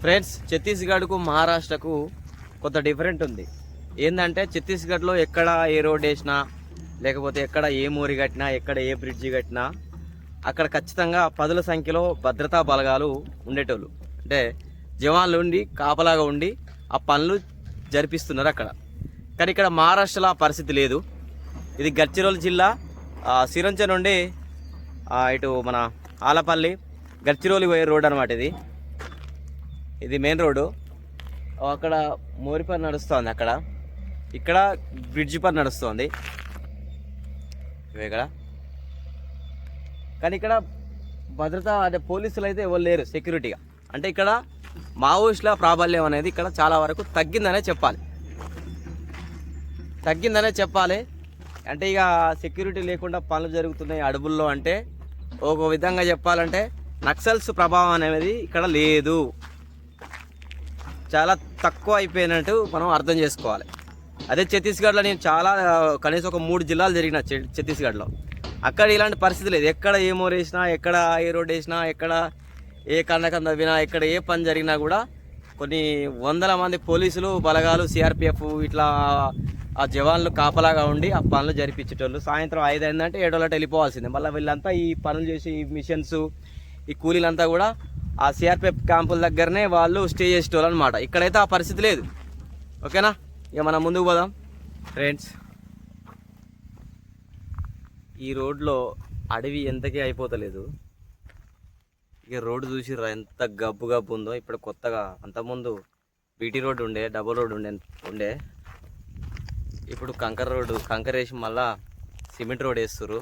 Friends, ఛత్తీస్గఢ్కు మహారాష్ట్రకు కొంత different ఉంది. ఏంటంటే ఛత్తీస్గఢ్లో ఎక్కడ ఏ రోడ్ వేసినా, లేకపోతే ఎక్కడ ఏ మోరి కట్టినా, ఎక్కడ ఏ బ్రిడ్జి కట్టినా అక్కడ ఖచ్చితంగా పదుల సంఖ్యలో భద్రతా బలగాలు ఉండేటోళ్ళు. అంటే జవాన్లు ఉండి కాపలాగా ఉండి ఆ పనులు జరిపిస్తున్నారు అక్కడ. కానీ ఇక్కడ మహారాష్ట్రలో ఆ పరిస్థితి లేదు. ఇది గడ్చిరోలి జిల్లా సిరంచ నుండి ఇటు మన ఆలపల్లి గడ్చిరోలి పోయే రోడ్ అనమాట. ఇది మెయిన్ రోడ్డు. అక్కడ మోరి పని నడుస్తుంది, అక్కడ ఇక్కడ బ్రిడ్జి పని నడుస్తుంది ఇక్కడ. కానీ ఇక్కడ భద్రత అంటే పోలీసులు అయితే ఎవరు లేరు సెక్యూరిటీగా. అంటే ఇక్కడ మావోయిస్టుల ప్రాబల్యం అనేది ఇక్కడ చాలా వరకు తగ్గిందనే చెప్పాలి. అంటే ఇక సెక్యూరిటీ లేకుండా పనులు జరుగుతున్నాయి అడవుల్లో. అంటే ఒక విధంగా చెప్పాలంటే నక్సల్స్ ప్రభావం అనేది ఇక్కడ లేదు, చాలా తక్కువ అయిపోయినట్టు మనం అర్థం చేసుకోవాలి. అదే ఛత్తీస్గఢ్లో నేను కనీసం ఒక 3 జిల్లాలు జరిగిన ఛత్తీస్గఢ్లో. అక్కడ ఇలాంటి పరిస్థితి లేదు. ఎక్కడ ఏ మోర్ వేసినా, ఎక్కడ ఏ రోడ్ వేసినా, ఎక్కడ ఏ కందకం తవ్వినా, ఎక్కడ ఏ పని జరిగినా కూడా కొన్ని వందల మంది పోలీసులు బలగాలు, సిఆర్పిఎఫ్ ఇట్లా ఆ జవాన్లు కాపలాగా ఉండి ఆ పనులు జరిపించేటోళ్ళు. సాయంత్రం 5 అయిందంటే 7 వెళ్ళిపోవాల్సిందే. మళ్ళీ వీళ్ళంతా ఈ పనులు చేసి ఈ మిషన్స్ ఈ కూలీలంతా కూడా ఆ సిఆర్పిఎఫ్ క్యాంపుల దగ్గరనే వాళ్ళు స్టే చేసేటోళ్ళు అనమాట. ఇక్కడైతే ఆ పరిస్థితి లేదు. ఓకేనా, ఇక మనం ముందుకు పోదాం ఫ్రెండ్స్. ఈ రోడ్లో అడవి ఎంతకీ అయిపోతలేదు. ఇక రోడ్డు చూసిర్రా ఎంత గబ్బు ఉందో. ఇప్పుడు కొత్తగా, అంతకుముందు బీటీ రోడ్డు ఉండే, డబుల్ రోడ్డు ఉండే ఇప్పుడు కంకర వేసి మళ్ళా సిమెంట్ రోడ్ వేస్తుర్రు.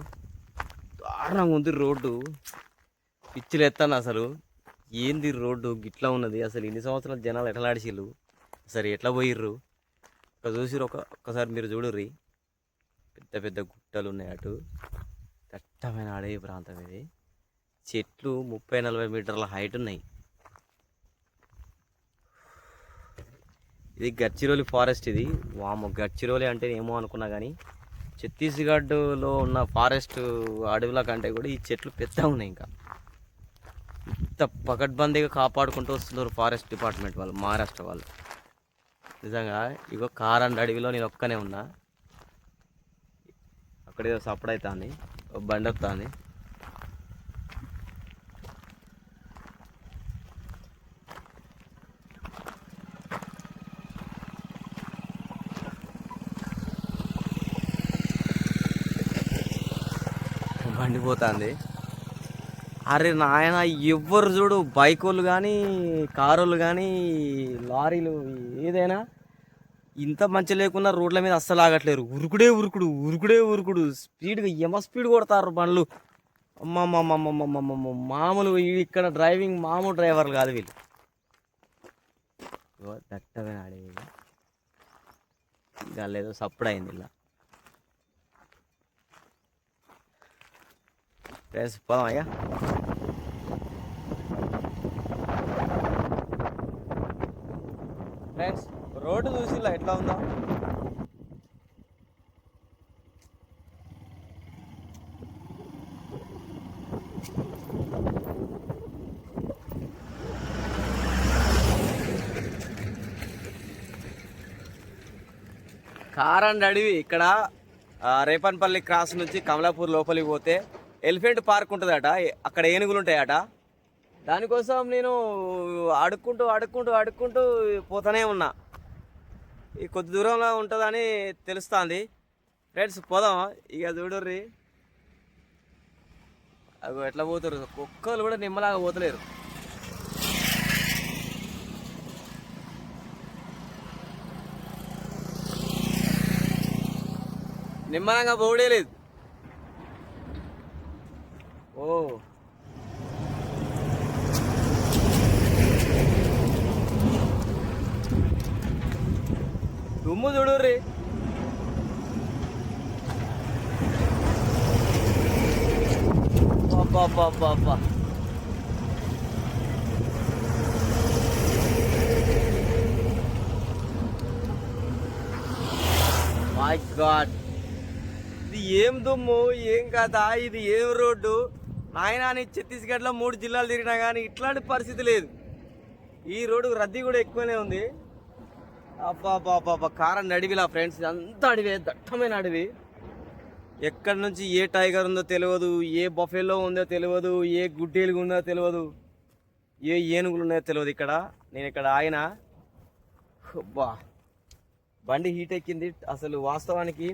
దారుణంగా ఉంది రోడ్డు, పిచ్చిలు ఎత్తాను అసలు. ఏంది రోడ్డు గిట్లా ఉన్నది? అసలు ఇన్ని సంవత్సరాలు జనాలు ఎట్లా ఆడిసిళ్ళు, అసలు ఎట్లా పోయిర్రు? ఇక్కడ చూసిర్రు, ఒక్కసారి మీరు చూడుర్రి. పెద్ద పెద్ద గుట్టలు ఉన్నాయి, అటు దట్టమైన అడవి ప్రాంతం ఇది. చెట్లు 30-40 మీటర్ల హైట్ ఉన్నాయి. ఇది గడ్చిరోలి ఫారెస్ట్. ఇది వామో, గడ్చిరోలి అంటే ఏమో అనుకున్నా, కానీ ఛత్తీస్గఢ్లో ఉన్న ఫారెస్ట్ అడవుల కంటే కూడా ఈ చెట్లు పెద్దగా ఉన్నాయి. ఇంకా ఇంత పకడ్బందీగా కాపాడుకుంటూ వస్తున్నారు ఫారెస్ట్ డిపార్ట్మెంట్ వాళ్ళు, మహారాష్ట్ర వాళ్ళు. నిజంగా ఇగో కారండ్ అడవిలో నేను ఒక్కనే ఉన్నా. అక్కడ ఏదో సప్పుడు అవుతుంది, బండి వస్తుంది. బండి పోతుంది. అరే నాయన, ఎవ్వరు చూడు, బైక్ వాళ్ళు కానీ, కారులు కానీ, లారీలు ఏదైనా ఇంత మంచి లేకున్నా రోడ్ల మీద అస్సలు ఆగట్లేరు. ఉరుకుడు స్పీడ్గా స్పీడ్ కొడతారు బండ్లు. మామూలు ఇక్కడ డ్రైవింగ్ మామూలు డ్రైవర్లు కాదు వీళ్ళు. దట్టమైన అడవి. ఇక లేదో సప్పుడు అయింది ఇలా. ఫ్రెండ్స్ పోదాం అయ్యా. ఫ్రెండ్స్, రోడ్డు చూసి ఇలా ఎట్లా ఉందా? కారండ్ అడవి. ఇక్కడ రేపన్పల్లి క్రాస్ నుంచి కమలాపూర్ లోపలికి పోతే ఎలిఫెంట్ పార్క్ ఉంటుందట. అక్కడ ఏనుగులు ఉంటాయట. దానికోసం నేను అడుక్కుంటూ పోతూనే ఉన్నా. ఈ కొద్ది దూరంలో ఉంటుందని తెలుస్తుంది. ఫ్రెండ్స్ పోదాం ఇక. చూడుర్రి అవి ఎట్లా పోతారు. కుక్కలు కూడా నిమ్మలాగా పోతలేరు. నిమ్మలంగా పోవడే లేదు. ఓ దుమ్ము చూడుర్రి. అబ్బా మై గాడ్, ఇది ఏం దుమ్ము, ఏం కథ, ఇది ఏం రోడ్డు నాయనా. ఛత్తీస్గఢ్లో 3 జిల్లాలు తిరిగినా కానీ ఇట్లాంటి పరిస్థితి లేదు. ఈ రోడ్డు రద్దీ కూడా ఎక్కువనే ఉంది. అబ్బా కారం అడవిలా ఫ్రెండ్స్, అంతా అడవి, దట్టమైన అడవి. ఎక్కడి నుంచి ఏ టైగర్ ఉందో తెలియదు, ఏ బఫెలో ఉందో తెలియదు, ఏ గుడ్డేలుగు ఉందో తెలియదు, ఏ ఏనుగులు ఉన్నాయో తెలియదు. నేను ఇక్కడ ఆగిన, అబ్బా బండి హీట్ ఎక్కింది అసలు. వాస్తవానికి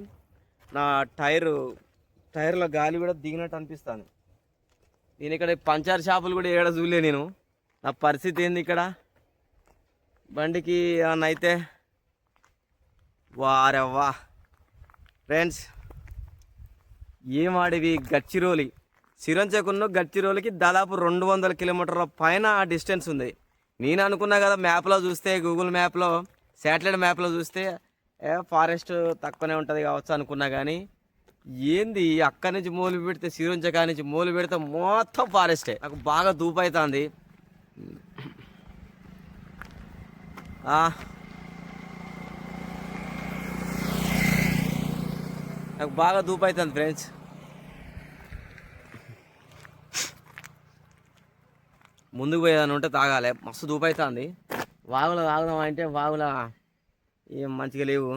నా టైర్లో గాలి కూడా దిగినట్టు అనిపిస్తుంది. నేను ఇక్కడ పంచర్ షాపులు కూడా ఏడ చూడలే నేను. నా పరిస్థితి ఏంది ఇక్కడ, బండికి ఏమన్నా అయితే వారెవ్వా ఫ్రెండ్స్. ఏం అడవి, గచ్చిరోలి. సిరంచకున్న గచ్చిరోలికి దాదాపు 200 కిలోమీటర్ల పైన డిస్టెన్స్ ఉంది. నేను అనుకున్నా కదా మ్యాప్లో చూస్తే, గూగుల్ మ్యాప్లో, శాటిలైట్ మ్యాప్లో చూస్తే ఫారెస్ట్ తక్కువనే ఉంటుంది కావచ్చు అనుకున్నా. కానీ ఏంది, అక్కడి నుంచి మూలు పెడితే, సిరంచకా నుంచి మూలు పెడితే మొత్తం ఫారెస్టే. నాకు బాగా దూపవుతుంది. నాకు బాగా దూపవుతుంది ఫ్రెండ్స్. ముందుకు పోయేదాన్ని ఉంటే తాగాలి, మస్తు దూపవుతుంది. వాగులో తాగుదాం అంటే వాగుల ఏం మంచిగా లేవు.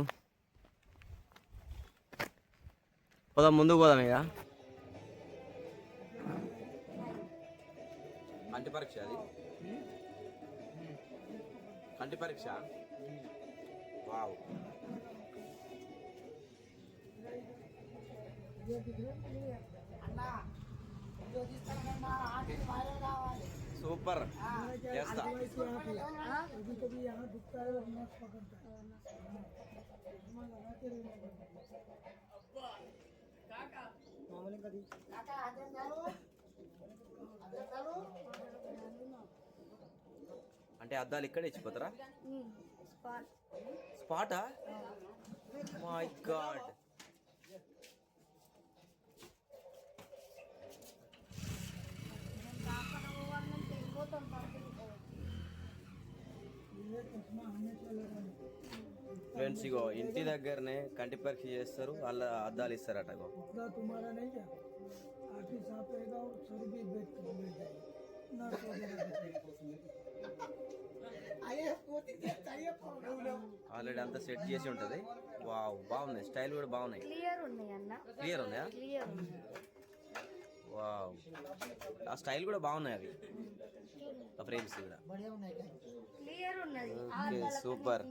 పోదాం, ముందుకు పోదాం. ఇక కంటి పరీక్ష, అది కంటి పరీక్ష. వావ్, సూపర్ చేస్తా. అంటే అద్దాలు ఇక్కడ ఇచ్చిపోతారా? స్పాటా? My God. ఫ్రెండ్స్ ఇగో ఇంటి దగ్గరనే కంటి పరీక్ష చేస్తారు, వాళ్ళ అద్దాలు ఇస్తారట. ఆల్రెడీ అంతా సెట్ చేసి ఉంటది. వావ్, బాగున్నాయి, స్టైల్ కూడా బాగున్నాయి. క్లియర్ ఉన్నాయా? వావ్, ఆ స్టైల్ కూడా బాగున్నాయి అవి, ఆ ఫ్రేమ్స్ కూడా. Okay, super.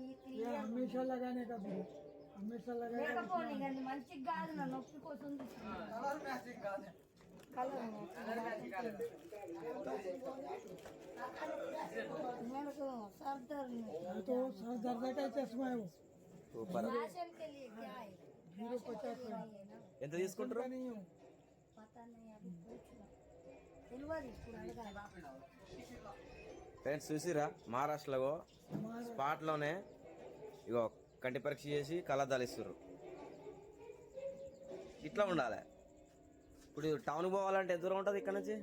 సూపర్. ఎంత తీసుకుంటారు? ఫ్రెండ్స్ చూసిరా, మహారాష్ట్రలో స్పాట్లోనే ఇగో కంటి పరీక్ష చేసి కళ్ళద్దాలు ఇస్తారు. ఇట్లా ఉండాలి. ఇప్పుడు టౌన్ పోవాలంటే ఎంత దూరం ఉంటుంది ఇక్కడ నుంచి?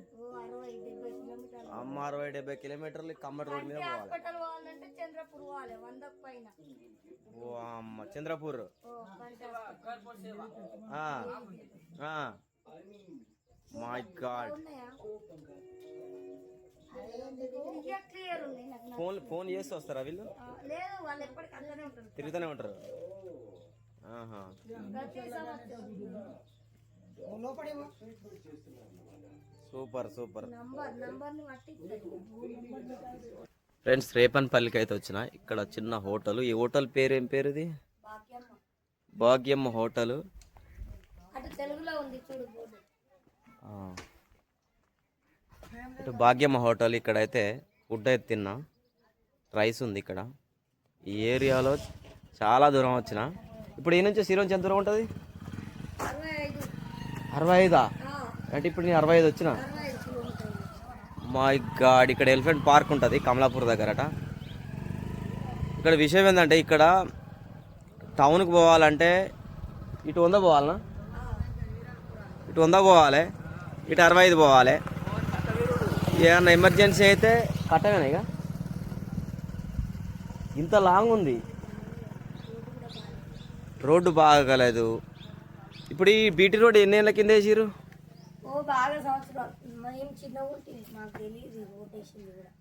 60-70 కిలోమీటర్లు కమ్మటి రోడ్ మీద పోవాలి. ఓ అమ్మ, చంద్రపూర్. My God. ఫోన్ చేసి వస్తారా వీళ్ళు? తిరుగుతూనే ఉంటారు. Super super. ఫ్రెండ్స్ రేపన్పల్లికి అయితే వచ్చిన. ఇక్కడ చిన్న హోటల్. ఈ హోటల్ పేరు ఏం పేరు? ఇది భాగ్యమ్మ హోటల్. ఇటు భాగ్యమ్మ హోటల్. ఇక్కడైతే ఫుడ్ అయితే తిన్నా. రైస్ ఉంది ఇక్కడ. ఈ ఏరియాలో చాలా దూరం వచ్చిన. ఇప్పుడు ఈ నుంచి శ్రీరంచి ఎంత దూరం ఉంటుంది? 65. అంటే ఇప్పుడు నేను 65 వచ్చిన. My God. ఇక్కడ ఎలిఫెంట్ పార్క్ ఉంటుంది కమలాపూర్ దగ్గరట. ఇక్కడ విషయం ఏంటంటే, ఇక్కడ టౌన్కి పోవాలంటే ఇటు 100 పోవాలనా? ఇటు 100 పోవాలి, ఇటు 65 పోవాలి. ఏమన్నా ఎమర్జెన్సీ అయితే కట్టమేనా? ఇక ఇంత లాంగ్ ఉంది, రోడ్డు బాగాలేదు. ఇప్పుడు ఈ బీటీ రోడ్ ఎన్ని ఏళ్ళ కింద వేసిరు?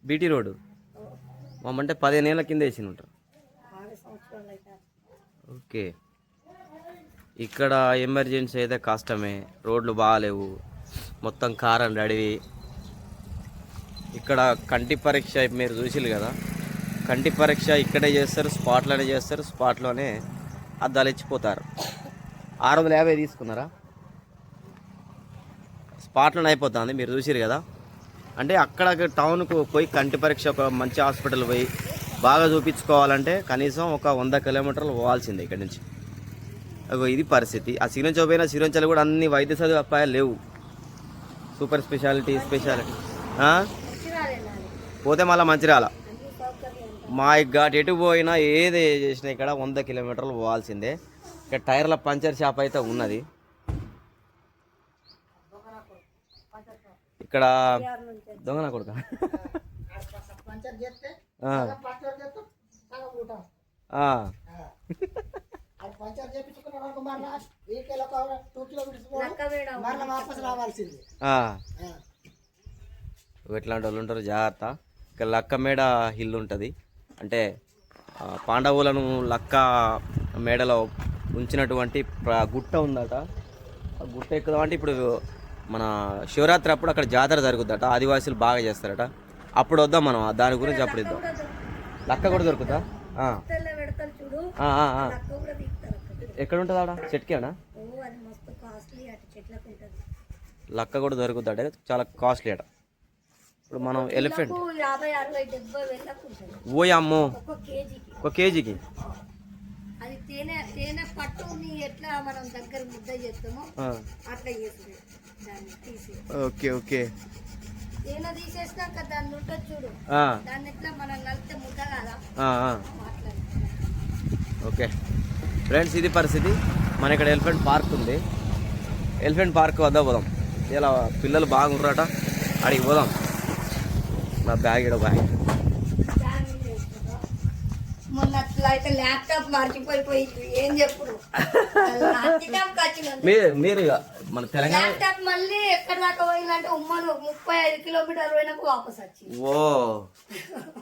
బీటీ రోడ్డు అంటే 15 ఏళ్ళ కింద వేసి ఉంటారు. ఓకే. ఇక్కడ ఎమర్జెన్సీ అయితే కష్టమే, రోడ్లు బాగాలేవు, మొత్తం కారం అడవి. ఇక్కడ కంటి పరీక్ష మీరు చూసిరు కదా, కంటి పరీక్ష ఇక్కడే చేస్తారు, స్పాట్లోనే చేస్తారు, స్పాట్లోనే అద్దాలు ఇచ్చిపోతారు. 650 తీసుకున్నారా? స్పాట్లోనే అయిపోతుంది, మీరు చూసిరు కదా. అంటే అక్కడ టౌన్కు పోయి కంటి పరీక్ష ఒక మంచి హాస్పిటల్ పోయి బాగా చూపించుకోవాలంటే కనీసం ఒక 100 కిలోమీటర్లు పోవాల్సిందే ఇక్కడి నుంచి. ఇది పరిస్థితి. ఆ సిరంచ పోయినా సిరంచలు కూడా అన్ని వైద్య సదుపాయాలు లేవు, సూపర్ స్పెషాలిటీ పోతే మళ్ళీ మంచిర్యాల. మా ఘాట్ ఎటు పోయినా ఏది చేసినా ఇక్కడ 100 కిలోమీటర్లు పోవాల్సిందే. ఇక్కడ టైర్ల పంచర్ షాప్ అయితే ఉన్నది. ఇక్కడ దొంగన కొడుక ఎట్లాంటి వాళ్ళు ఉంటారు, జాగ్రత్త. ఇక్కడ లక్కమేడ హిల్ ఉంటుంది, అంటే పాండవులను లక్క మేడలో ఉంచినటువంటి గుట్ట ఉందట. ఆ గుట్ట ఎక్కుదామంటే ఇప్పుడు మన శివరాత్రి అప్పుడు అక్కడ జాతర జరుగుద్దట, ఆదివాసీలు బాగా చేస్తారట. అప్పుడు వద్దాం మనం, దాని గురించి అప్పుడు ఇద్దాం. లక్క కూడా దొరుకుతా? ఎక్కడ ఉంటుంది ఆడ? చెట్కేనా? లక్క కూడా దొరుకుతాడ, చాలా కాస్ట్లీ అట. ఇప్పుడు మనం ఎలిఫెంట్ ఓయమ్మో ఒక కేజీకి. అది తేనె తేనె పట్టుని ఎట్లా మనం దగ్గర ముద్ద చేస్తామో అట్లా చేస్తుంది దాన్ని తీసి. Okay okay. తేనె తీసేసినాక దాన్ని ఉంటుంది చూడు, దాన్ని ఎట్లా మనం కలిపితే ముద్ద కదా. ఓకే ఫ్రెండ్స్, ఇది పరిస్థితి. మన ఇక్కడ ఎలిఫెంట్ పార్క్ ఉంది, ఎలిఫెంట్ పార్క్ వద్ద పోదాం. ఇలా పిల్లలు బాగుంటారట, అడిగి పోదాం. నా బ్యాగ్ ఇడ బ్యాగ్ మొన్న అట్లా అయితే ల్యాప్టాప్ మర్చిపోయిపోయింది, ఏం చెప్పుడు. మీరు మన తెలంగాణ ల్యాప్టాప్ మళ్ళీ ఎక్కడ దాకా పోయిందంటే ఉమ్మను 35 కిలోమీటర్లు పోయినాక వాపస్ వచ్చింది. ఓ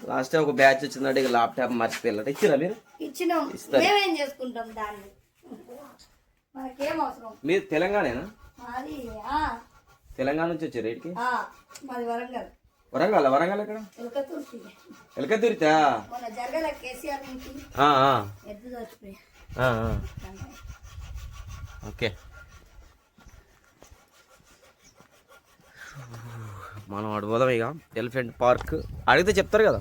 లాస్ట్ టైం ఒక బ్యాచ్ వచ్చిందంటే ఇక ల్యాప్టాప్ మర్చిపోయారు. ఇచ్చిరా మీరు? ఇచ్చినాం, మేమేం చేసుకుంటాం దాన్ని, మనకేం అవసరం. మీరు తెలంగాణేనా? మాది తెలంగాణ నుంచి వచ్చారు రేటుకి? మాది వరంగల్. వరంగల్? వరంగల్ ఎక్కడ? ఎలకతుర్తి. ఎలకతుర్తా? మన జరగల కేసీఆర్ నుంచి ఎద్దు చచ్చిపోయి. ఓకే, మనం అడిపోదాం ఇక. ఎలిఫెంట్ పార్క్ అడిగితే చెప్తారు కదా.